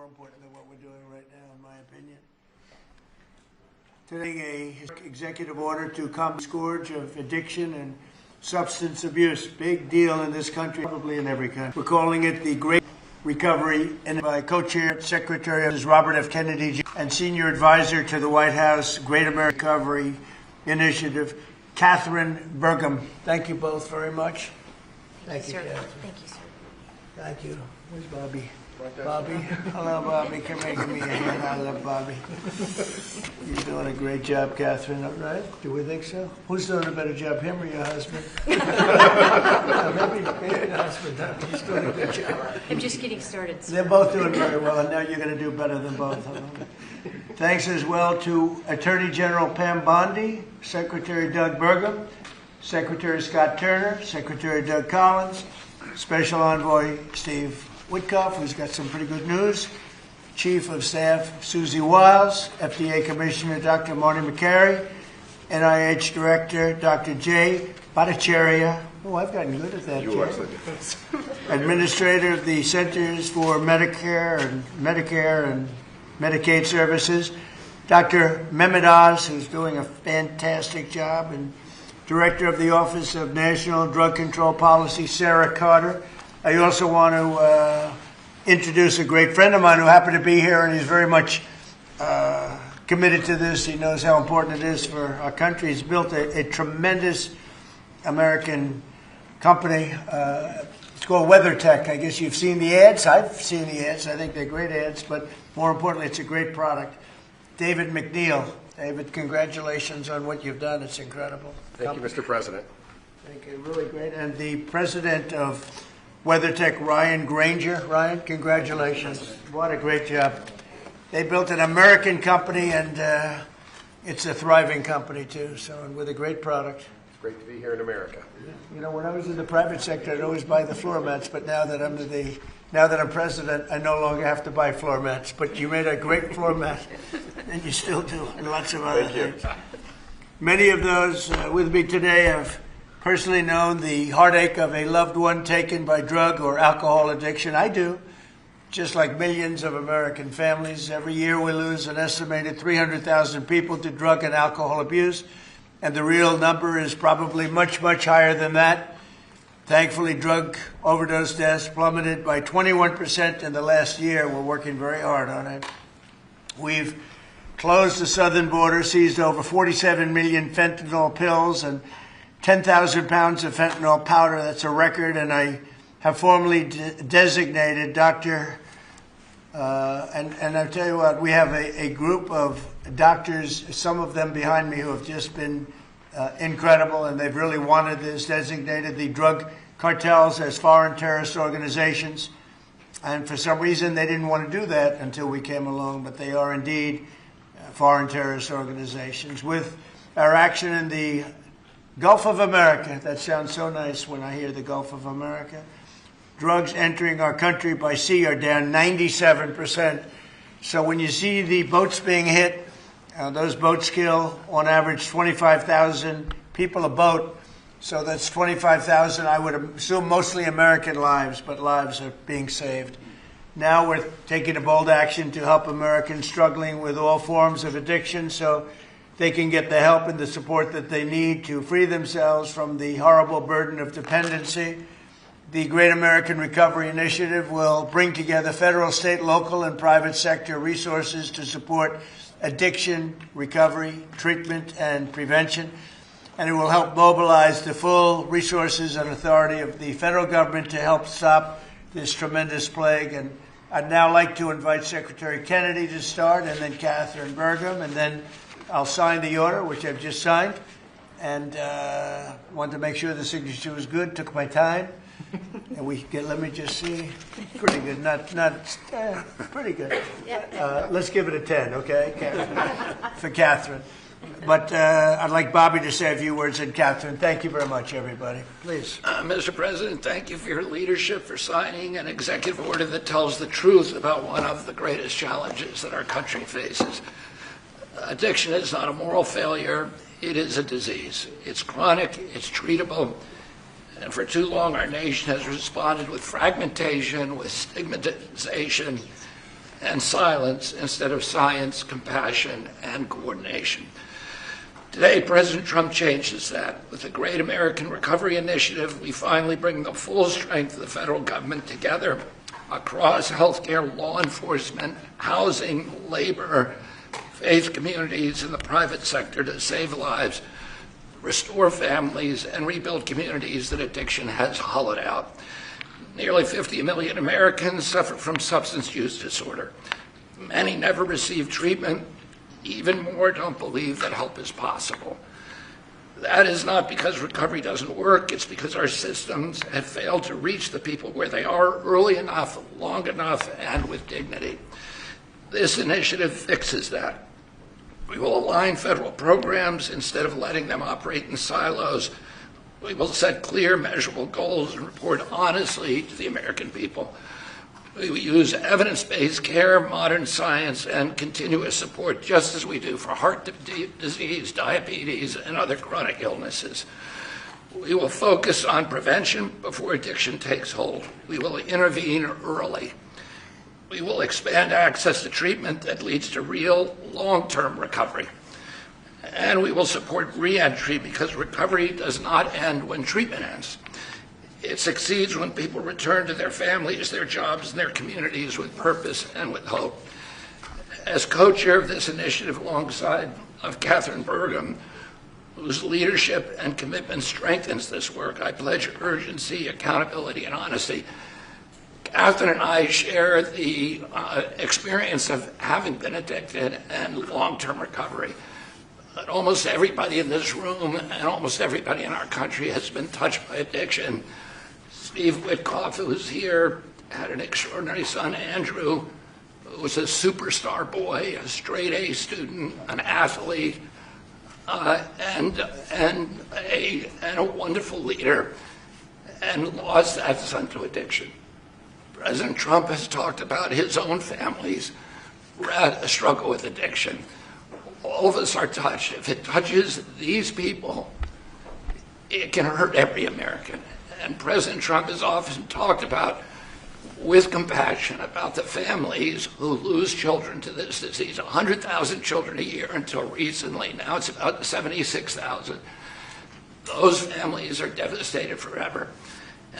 important than what we're doing right now, in my opinion. Today, an executive order to combat the scourge of addiction and substance abuse. Big deal in this country, probably in every country. We're calling it the Great Recovery, and by co-chair Secretary Robert F. Kennedy and Senior Advisor to the White House Great American Recovery Initiative, Katherine Bergam. Thank you both very much. Thank you, sir. Katherine. Thank you, sir. Thank you. Where's Bobby? Bobby. Hello, Bobby. Come here, give me a hand. I love Bobby. You're doing a great job, Katherine. All right? Do we think so? Who's doing a better job, him or your husband? Maybe your husband. He's doing a good job. I'm just getting started, sir. They're both doing very well, and now you're going to do better than both of them. Thanks as well to Attorney General Pam Bondi, Secretary Doug Bergam, Secretary Scott Turner, Secretary Doug Collins, Special Envoy Steve Witkoff, who's got some pretty good news, Chief of Staff Susie Wiles, FDA Commissioner Dr. Marty McCary, NIH Director Dr. Jay Bhattacharya. Oh, I've gotten good at that, You Jay. are. Administrator of the Centers for Medicare and Medicaid Services, Dr. Mehmet Oz, who's doing a fantastic job, and Director of the Office of National Drug Control Policy, Sarah Carter. I also want to introduce a great friend of mine who happened to be here, and he's very much committed to this. He knows how important it is for our country. He's built a tremendous American company. It's called WeatherTech. I guess you've seen the ads. I've seen the ads. I think they're great ads, but more importantly, it's a great product. David McNeil. David, congratulations on what you've done. It's incredible. Thank you, Mr. President. Thank you. Really great. And the president of WeatherTech, Ryan Granger. Ryan, congratulations. What a great job. They built an American company, and it's a thriving company, too, so and with a great product. It's great to be here in America. You know, when I was in the private sector, I'd always buy the floor mats, but now that I'm president, I no longer have to buy floor mats. But you made a great floor mat, and you still do, and lots of other things. Many of those with me today have personally known the heartache of a loved one taken by drug or alcohol addiction. I do. Just like millions of American families, every year we lose an estimated 300,000 people to drug and alcohol abuse, and the real number is probably much, much higher than that. Thankfully, drug overdose deaths plummeted by 21% in the last year. We're working very hard on it. We've closed the southern border, seized over 47 million fentanyl pills and 10,000 pounds of fentanyl powder. That's a record, and I have formally designated Dr. And I'll tell you what, we have a group of doctors, some of them behind me, who have just been incredible, and they've really wanted this, designated the drug cartels as foreign terrorist organizations. And for some reason, they didn't want to do that until we came along, but they are indeed foreign terrorist organizations. With our action in the Gulf of America, that sounds so nice when I hear the Gulf of America. Drugs entering our country by sea are down 97%. So when you see the boats being hit, those boats kill on average 25,000 people a boat. So that's 25,000, I would assume mostly American lives, but lives are being saved. Now we're taking a bold action to help Americans struggling with all forms of addiction so they can get the help and the support that they need to free themselves from the horrible burden of dependency. The Great American Recovery Initiative will bring together federal, state, local, and private sector resources to support addiction, recovery, treatment, and prevention. And it will help mobilize the full resources and authority of the federal government to help stop this tremendous plague. And I'd now like to invite Secretary Kennedy to start, and then Katherine Bergam, and then I'll sign the order, which I've just signed, and wanted to make sure the signature was good. Took my time, and we get. Let me just see. Pretty good. Pretty good. Let's give it a 10, okay, Katherine, for Katherine. But I'd like Bobby to say a few words, and Katherine. Thank you very much, everybody. Please. Mr. President, thank you for your leadership, for signing an executive order that tells the truth about one of the greatest challenges that our country faces. Addiction is not a moral failure. It is a disease. It's chronic. It's treatable. And for too long, our nation has responded with fragmentation, with stigmatization, and silence instead of science, compassion, and coordination. Today, President Trump changes that. With the Great American Recovery Initiative, we finally bring the full strength of the federal government together across healthcare, law enforcement, housing, labor, faith communities, and the private sector to save lives, restore families, and rebuild communities that addiction has hollowed out. Nearly 50 million Americans suffer from substance use disorder. Many never receive treatment. Even more don't believe that help is possible. That is not because recovery doesn't work. It's because our systems have failed to reach the people where they are early enough, long enough, and with dignity. This initiative fixes that. We will align federal programs instead of letting them operate in silos. We will set clear, measurable goals and report honestly to the American people. We will use evidence-based care, modern science, and continuous support, just as we do for heart disease, diabetes, and other chronic illnesses. We will focus on prevention before addiction takes hold. We will intervene early. We will expand access to treatment that leads to real long-term recovery. And we will support re-entry because recovery does not end when treatment ends. It succeeds when people return to their families, their jobs, and their communities with purpose and with hope. As co-chair of this initiative alongside of Katherine Bergam, whose leadership and commitment strengthens this work, I pledge urgency, accountability, and honesty. Katherine and I share the experience of having been addicted and long-term recovery. But almost everybody in this room and almost everybody in our country has been touched by addiction. Steve Witkoff, who's here, had an extraordinary son, Andrew, who was a superstar boy, a straight A student, an athlete, and a wonderful leader, and lost that son to addiction. President Trump has talked about his own families who had a struggle with addiction. All of us are touched. If it touches these people, it can hurt every American. And President Trump has often talked about, with compassion, about the families who lose children to this disease. 100,000 children a year until recently. Now it's about 76,000. Those families are devastated forever.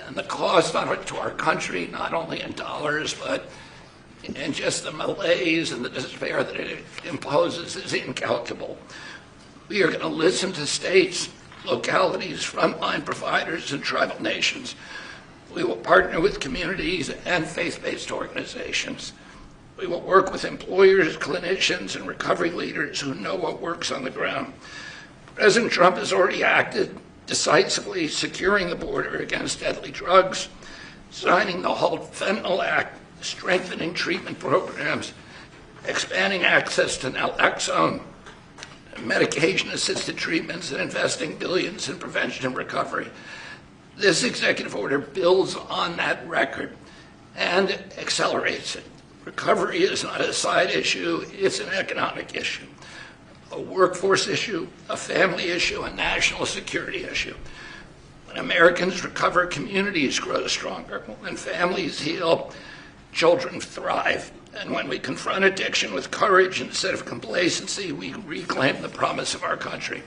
And the cost on it to our country, not only in dollars, but in just the malaise and the despair that it imposes, is incalculable. We are going to listen to states, localities, frontline providers, and tribal nations. We will partner with communities and faith-based organizations. We will work with employers, clinicians, and recovery leaders who know what works on the ground. President Trump has already acted decisively, securing the border against deadly drugs, signing the Halt Fentanyl Act, strengthening treatment programs, expanding access to naloxone, medication-assisted treatments, and investing billions in prevention and recovery. This executive order builds on that record and accelerates it. Recovery is not a side issue, it's an economic issue, a workforce issue, a family issue, a national security issue. When Americans recover, communities grow stronger. When families heal, children thrive. And when we confront addiction with courage instead of complacency, we reclaim the promise of our country.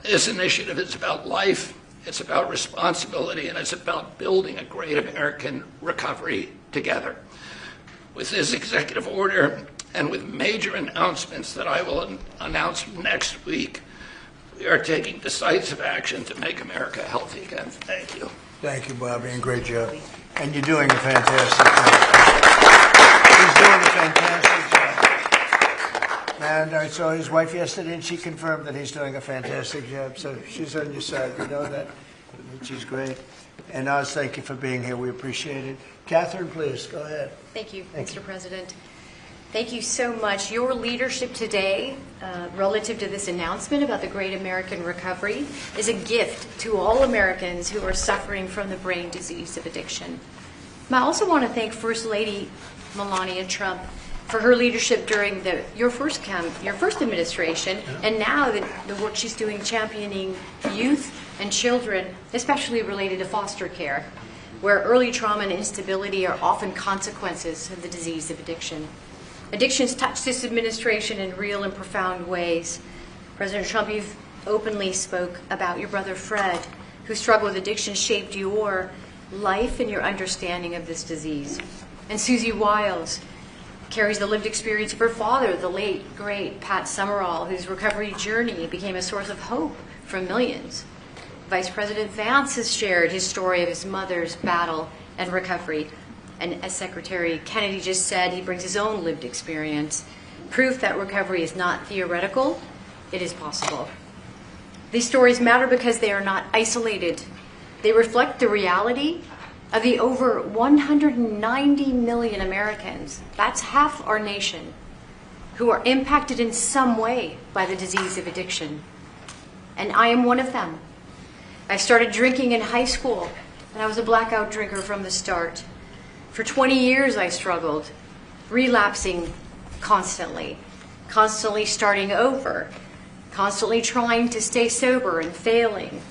This initiative is about life, it's about responsibility, and it's about building a great American recovery together. With this executive order and with major announcements that I will announce next week, we are taking decisive action to make America healthy again. Thank you. Thank you, Bobby, and great job. And you're doing a fantastic job. He's doing a fantastic job. And I saw his wife yesterday, and she confirmed that he's doing a fantastic job. So she's on your side. You know that. She's great. And Oz, thank you for being here. We appreciate it. Katherine, please, go ahead. Thank you, Thank Mr. you. President. Thank you so much. Your leadership today, relative to this announcement about the Great American Recovery, is a gift to all Americans who are suffering from the brain disease of addiction. And I also want to thank First Lady Melania Trump for her leadership during your first administration, and now the work she's doing championing youth and children, especially related to foster care. where early trauma and instability are often consequences of the disease of addiction. Addictions touch this administration in real and profound ways. President Trump, you've openly spoke about your brother Fred, who struggled with addiction, shaped your life and your understanding of this disease. And Susie Wiles carries the lived experience of her father, the late, great Pat Summerall, whose recovery journey became a source of hope for millions. Vice President Vance has shared his story of his mother's battle and recovery. And as Secretary Kennedy just said, he brings his own lived experience, proof that recovery is not theoretical, it is possible. These stories matter because they are not isolated. They reflect the reality of the over 190 million Americans, that's half our nation, who are impacted in some way by the disease of addiction. And I am one of them. I started drinking in high school, and I was a blackout drinker from the start. For 20 years I struggled, relapsing constantly starting over, constantly trying to stay sober and failing.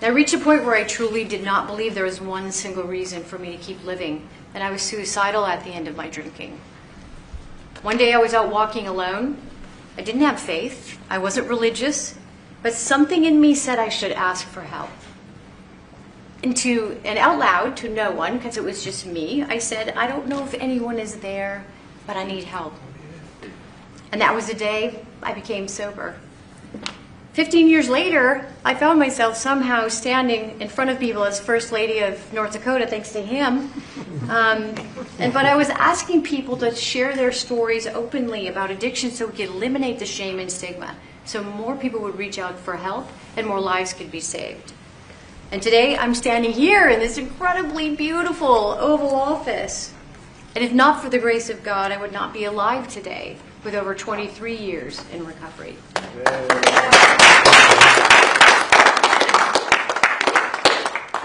I reached a point where I truly did not believe there was one single reason for me to keep living, and I was suicidal at the end of my drinking. One day I was out walking alone. I didn't have faith. I wasn't religious, but something in me said I should ask for help. And out loud to no one, because it was just me, I said, I don't know if anyone is there, but I need help. And that was the day I became sober. 15 years later, I found myself somehow standing in front of people as First Lady of North Dakota, thanks to him. But I was asking people to share their stories openly about addiction so we could eliminate the shame and stigma, so more people would reach out for help and more lives could be saved. And today I'm standing here in this incredibly beautiful Oval Office. And if not for the grace of God, I would not be alive today with over 23 years in recovery.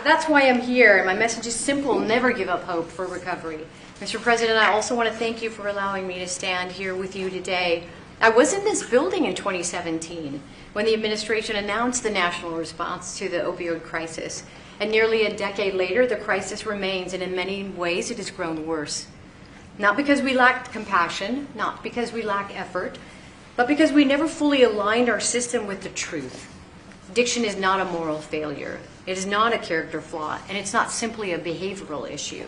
That's why I'm here, and my message is simple: never give up hope for recovery. Mr. President, I also want to thank you for allowing me to stand here with you today. I was in this building in 2017 when the administration announced the national response to the opioid crisis. And nearly a decade later, the crisis remains, and in many ways it has grown worse. Not because we lacked compassion, not because we lack effort, but because we never fully aligned our system with the truth. Addiction is not a moral failure. It is not a character flaw, and it's not simply a behavioral issue.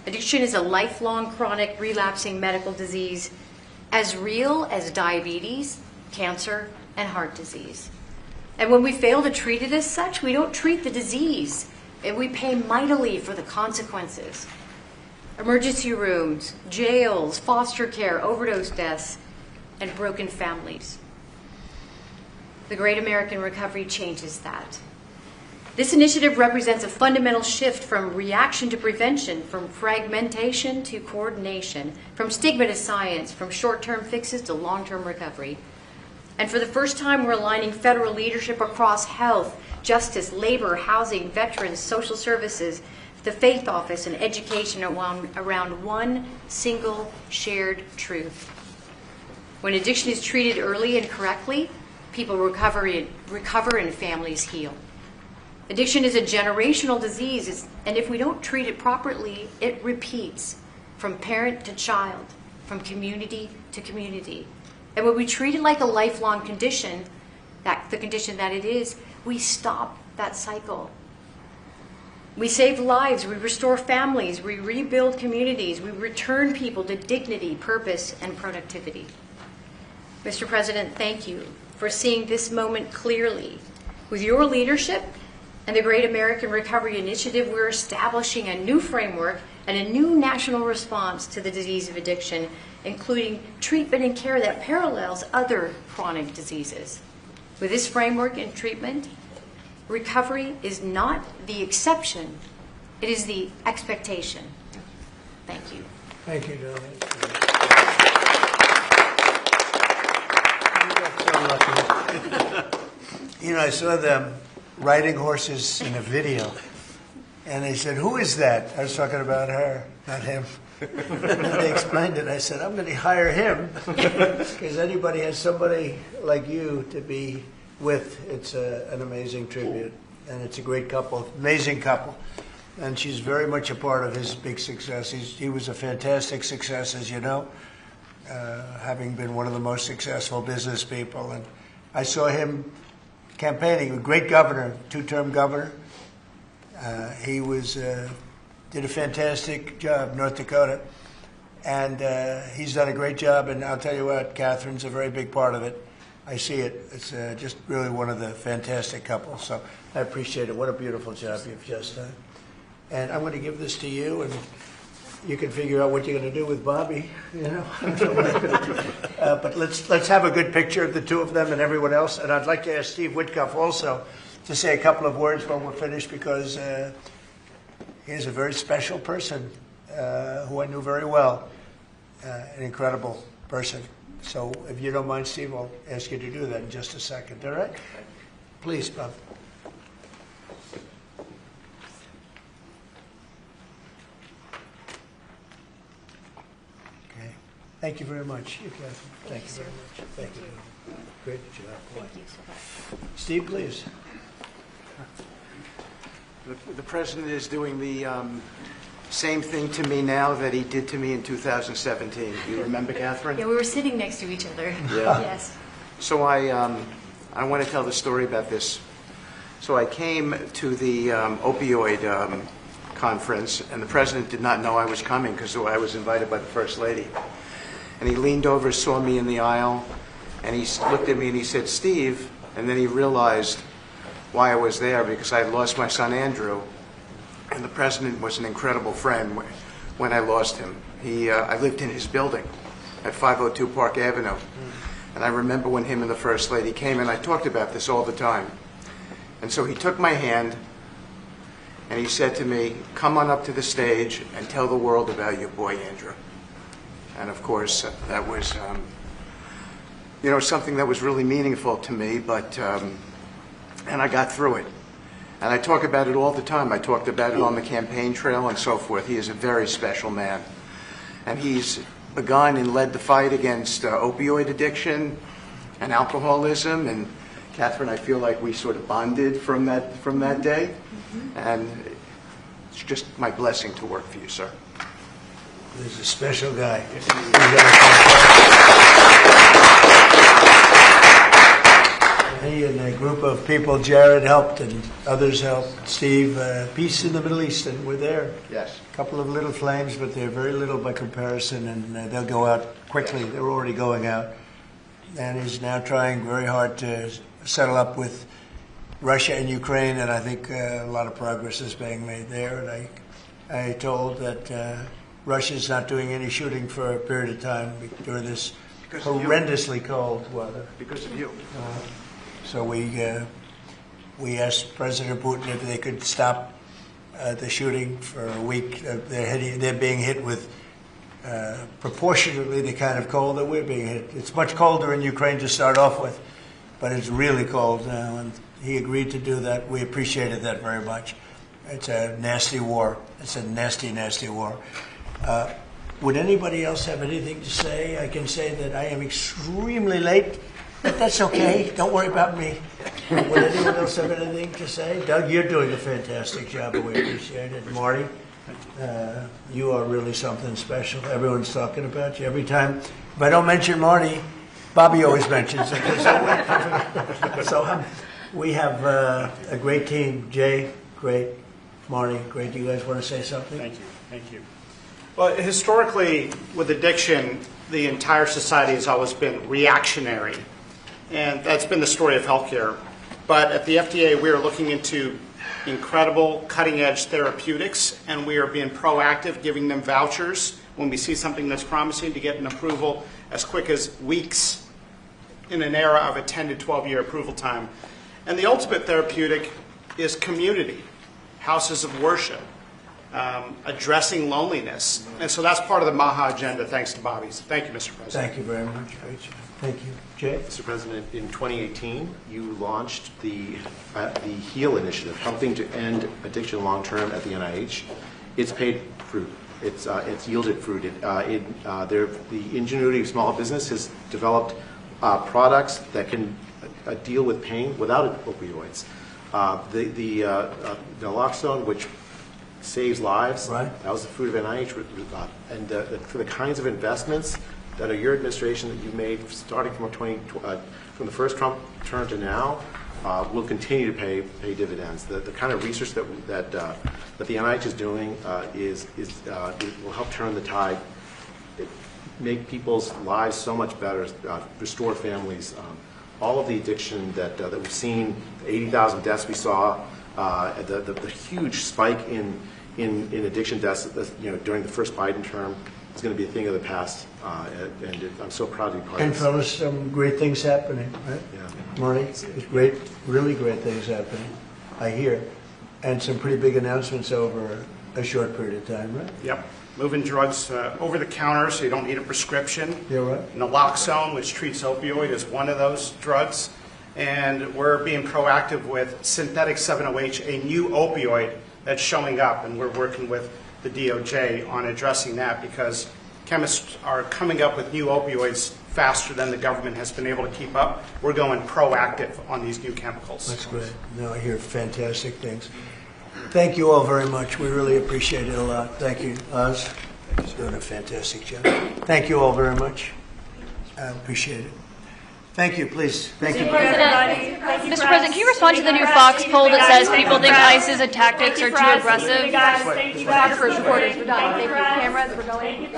Addiction is a lifelong, chronic, relapsing medical disease as real as diabetes, cancer, and heart disease. And when we fail to treat it as such, we don't treat the disease, and we pay mightily for the consequences. Emergency rooms, jails, foster care, overdose deaths, and broken families. The Great American Recovery changes that. This initiative represents a fundamental shift from reaction to prevention, from fragmentation to coordination, from stigma to science, from short-term fixes to long-term recovery. And for the first time, we're aligning federal leadership across health, justice, labor, housing, veterans, social services, the faith office, and education around one single shared truth. When addiction is treated early and correctly, people recover and families heal. Addiction is a generational disease, and if we don't treat it properly, it repeats from parent to child, from community to community. And when we treat it like a lifelong condition, the condition that it is, we stop that cycle. We save lives, we restore families, we rebuild communities, we return people to dignity, purpose, and productivity. Mr. President, thank you for seeing this moment clearly. With your leadership and the Great American Recovery Initiative, we're establishing a new framework and a new national response to the disease of addiction, including treatment and care that parallels other chronic diseases. With this framework and treatment, recovery is not the exception, it is the expectation. Thank you. Thank you, darling. You know, I saw them riding horses in a video, and they said, "Who is that?" I was talking about her, not him. And they explained it. I said, "I'm going to hire him because anybody has somebody like you to be with. It's an amazing tribute, and it's a great couple, amazing couple." and she's very much a part of his big success. He was a fantastic success, as you know, having been one of the most successful business people. And I saw him campaigning, a great governor, two-term governor. He did a fantastic job, North Dakota, and he's done a great job. And I'll tell you what, Katherine's a very big part of it. I see it. It's just really one of the fantastic couples. So I appreciate it. What a beautiful job you've just done. And I'm going to give this to you, and you can figure out what you're going to do with Bobby. You know, I don't know what I'm going to do. But let's have a good picture of the two of them and everyone else. And I'd like to ask Steve Whitcuff also to say a couple of words when we're finished, because he's a very special person who I knew very well, an incredible person. So if you don't mind, Steve, I'll ask you to do that in just a second. All right? Please, Bob. Okay. Thank you very much, Katherine. Thank you very much. Thank you. Great job. Thank you so much. Steve, please. The president is doing the same thing to me now that he did to me in 2017. Do you remember, Katherine? Yeah, we were sitting next to each other. Yeah. Yes. So I want to tell the story about this. So I came to the opioid conference, and the president did not know I was coming because I was invited by the First Lady. And he leaned over, saw me in the aisle, and he looked at me and he said, "Steve," and then he realized why I was there, because I had lost my son Andrew, and the president was an incredible friend when I lost him. I lived in his building at 502 Park Avenue, and I remember when him and the First Lady came, and I talked about this all the time. And so he took my hand, and he said to me, "Come on up to the stage and tell the world about your boy Andrew." And of course, that was, something that was really meaningful to me, but, and I got through it. And I talk about it all the time. I talked about it on the campaign trail and so forth. He is a very special man. And he's begun and led the fight against opioid addiction and alcoholism. And Katherine, I feel like we sort of bonded from that day. And it's just my blessing to work for you, sir. He's a special guy. He and a group of people, Jared helped and others helped. Steve, peace in the Middle East, and we're there. Yes. A couple of little flames, but they're very little by comparison, and they'll go out quickly. They're already going out. And he's now trying very hard to settle up with Russia and Ukraine, and I think a lot of progress is being made there. And I told that Russia's not doing any shooting for a period of time during this horrendously cold weather. Because of you. So we asked President Putin if they could stop the shooting for a week. They're being hit with proportionately the kind of cold that we're being hit. It's much colder in Ukraine to start off with, but it's really cold now, and he agreed to do that. We appreciated that very much. It's a nasty war. It's a nasty, nasty war. Would anybody else have anything to say? I can say that I am extremely late, but that's okay. Don't worry about me. Would anyone else have anything to say? Doug, you're doing a fantastic job, and we appreciate it. Marty, you are really something special. Everyone's talking about you. Every time, if I don't mention Marty, Bobby always mentions it. So we have a great team. Jay, great. Marty, great. Do you guys want to say something? Thank you. Thank you. Well, historically, with addiction, the entire society has always been reactionary. And that's been the story of healthcare. But at the FDA, we are looking into incredible cutting-edge therapeutics, and we are being proactive, giving them vouchers when we see something that's promising to get an approval as quick as weeks in an era of a 10 to 12-year approval time. And the ultimate therapeutic is community, houses of worship, addressing loneliness. And so that's part of the MAHA agenda, thanks to Bobby's. Thank you, Mr. President. Thank you very much. Great job. Thank you. Jay? Mr. President, in 2018, you launched the HEAL initiative, helping to end addiction long-term at the NIH. It's paid fruit. It's yielded fruit. The ingenuity of small business has developed products that can deal with pain without opioids. The naloxone, which saves lives. Right. That was the fruit of NIH. And for the kinds of investments that your administration that you've made, starting from from the first Trump term to now, will continue to pay dividends. The kind of research that the NIH is doing will help turn the tide, make people's lives so much better, restore families. All of the addiction that we've seen, the 80,000 deaths we saw, the huge spike in addiction deaths, during the first Biden term, is going to be a thing of the past, and I'm so proud to be part of And this. fellas, some great things happening, right? Yeah. Marty, there's great, really great things happening, I hear. And some pretty big announcements over a short period of time, right? Yep. Moving drugs over the counter so you don't need a prescription. Yeah, right. Naloxone, which treats opioid, is one of those drugs. And we're being proactive with synthetic 7-OH, a new opioid that's showing up. And we're working with the DOJ on addressing that because chemists are coming up with new opioids faster than the government has been able to keep up. We're going proactive on these new chemicals. That's great. No, I hear fantastic things. Thank you all very much. We really appreciate it a lot. Thank you, Oz. He's doing a fantastic job. Thank you all very much. I appreciate it. Thank you, please. Thank you. Mr. President, can you respond to the new Fox poll that says people think ICE's tactics are too aggressive? Photographers, reporters, we're done. Thank you. Cameras, we're going.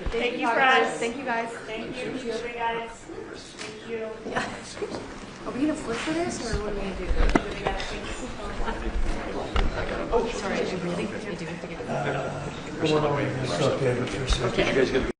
Thank you, press. Thank you, guys. Thank you, guys. Thank you. Are we going to flip for this, or what are we going to do? Oh, sorry, I really do have to get Come on over. Let's talk to David for a second.